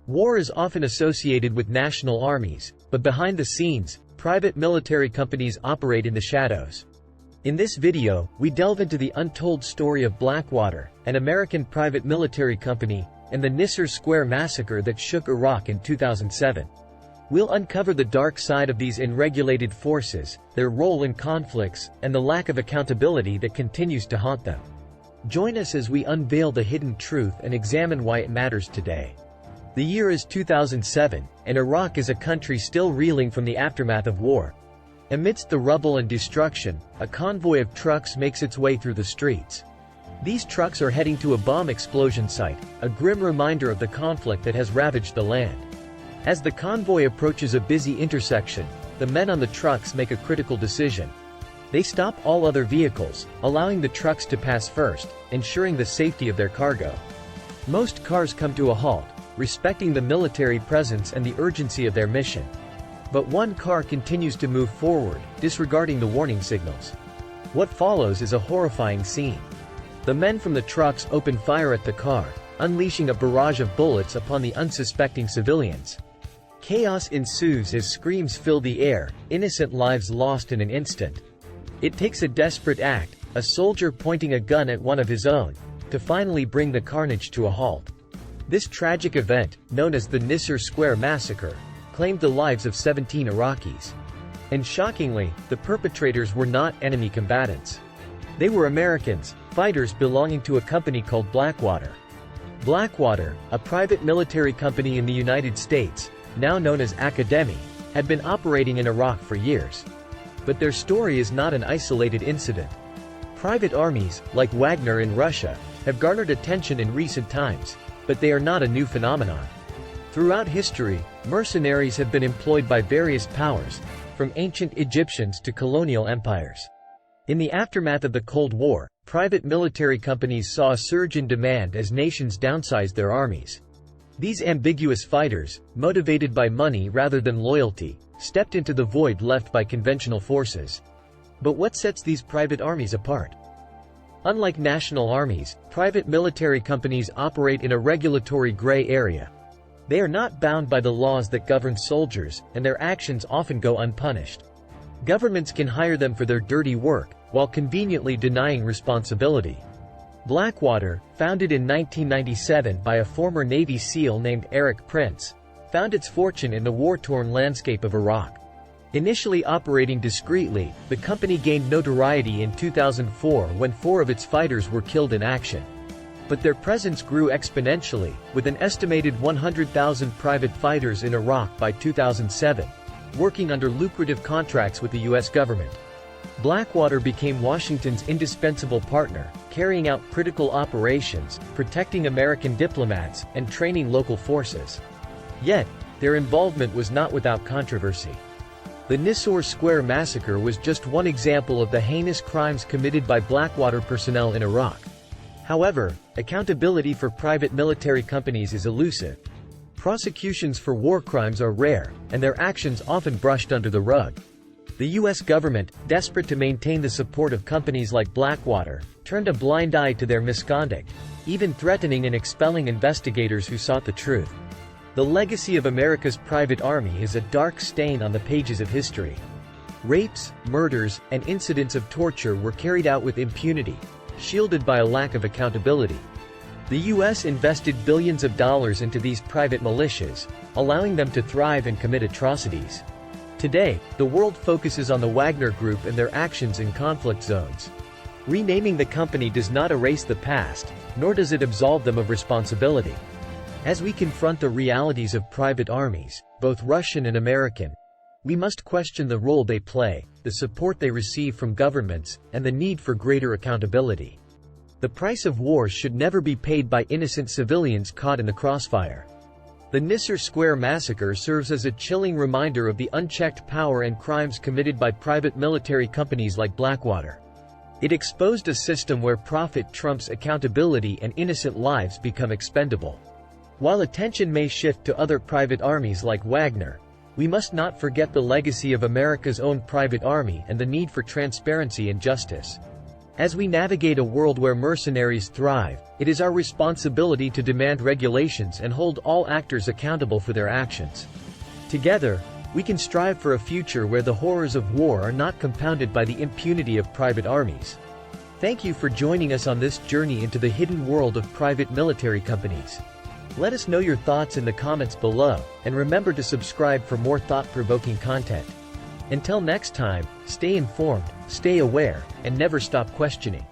War is often associated with national armies, but behind the scenes, private military companies operate in the shadows. In this video, we delve into the untold story of Blackwater, an American private military company, and the Nissur Square massacre that shook Iraq in 2007. We'll uncover the dark side of these unregulated forces, their role in conflicts, and the lack of accountability that continues to haunt them. Join us as we unveil the hidden truth and examine why it matters today. The year is 2007, and Iraq is a country still reeling from the aftermath of war. Amidst the rubble and destruction, a convoy of trucks makes its way through the streets. These trucks are heading to a bomb explosion site, a grim reminder of the conflict that has ravaged the land. As the convoy approaches a busy intersection, the men on the trucks make a critical decision. They stop all other vehicles, allowing the trucks to pass first, ensuring the safety of their cargo. Most cars come to a halt, respecting the military presence and the urgency of their mission. But one car continues to move forward, disregarding the warning signals. What follows is a horrifying scene. The men from the trucks open fire at the car, unleashing a barrage of bullets upon the unsuspecting civilians. Chaos ensues as screams fill the air, innocent lives lost in an instant. It takes a desperate act, a soldier pointing a gun at one of his own, to finally bring the carnage to a halt. This tragic event, known as the Nissur Square Massacre, claimed the lives of 17 Iraqis. And shockingly, the perpetrators were not enemy combatants. They were Americans, fighters belonging to a company called Blackwater. Blackwater, a private military company in the United States, now known as Academy, had been operating in Iraq for years. But their story is not an isolated incident. Private armies, like Wagner in Russia, have garnered attention in recent times, but they are not a new phenomenon. Throughout history, mercenaries have been employed by various powers, from ancient Egyptians to colonial empires. In the aftermath of the Cold War, private military companies saw a surge in demand as nations downsized their armies. These ambiguous fighters, motivated by money rather than loyalty, stepped into the void left by conventional forces. But what sets these private armies apart? Unlike national armies, private military companies operate in a regulatory gray area. They are not bound by the laws that govern soldiers, and their actions often go unpunished. Governments can hire them for their dirty work, while conveniently denying responsibility. Blackwater, founded in 1997 by a former Navy SEAL named Eric Prince, found its fortune in the war-torn landscape of Iraq. Initially operating discreetly, the company gained notoriety in 2004 when 4 of its fighters were killed in action. But their presence grew exponentially, with an estimated 100,000 private fighters in Iraq by 2007, working under lucrative contracts with the U.S. government. Blackwater became Washington's indispensable partner, carrying out critical operations, protecting American diplomats, and training local forces. Yet, their involvement was not without controversy. The Nissur Square Massacre was just one example of the heinous crimes committed by Blackwater personnel in Iraq. However, accountability for private military companies is elusive. Prosecutions for war crimes are rare, and their actions often brushed under the rug. The U.S. government, desperate to maintain the support of companies like Blackwater, turned a blind eye to their misconduct, even threatening and expelling investigators who sought the truth. The legacy of America's private army is a dark stain on the pages of history. Rapes, murders, and incidents of torture were carried out with impunity, shielded by a lack of accountability. The U.S. invested billions of dollars into these private militias, allowing them to thrive and commit atrocities. Today, the world focuses on the Wagner Group and their actions in conflict zones. Renaming the company does not erase the past, nor does it absolve them of responsibility. As we confront the realities of private armies, both Russian and American, we must question the role they play, the support they receive from governments, and the need for greater accountability. The price of war should never be paid by innocent civilians caught in the crossfire. The Nissur Square Massacre serves as a chilling reminder of the unchecked power and crimes committed by private military companies like Blackwater. It exposed a system where profit trumps accountability and innocent lives become expendable. While attention may shift to other private armies like Wagner, we must not forget the legacy of America's own private army and the need for transparency and justice. As we navigate a world where mercenaries thrive, it is our responsibility to demand regulations and hold all actors accountable for their actions. Together, we can strive for a future where the horrors of war are not compounded by the impunity of private armies. Thank you for joining us on this journey into the hidden world of private military companies. Let us know your thoughts in the comments below, and remember to subscribe for more thought-provoking content. Until next time, stay informed, stay aware, and never stop questioning.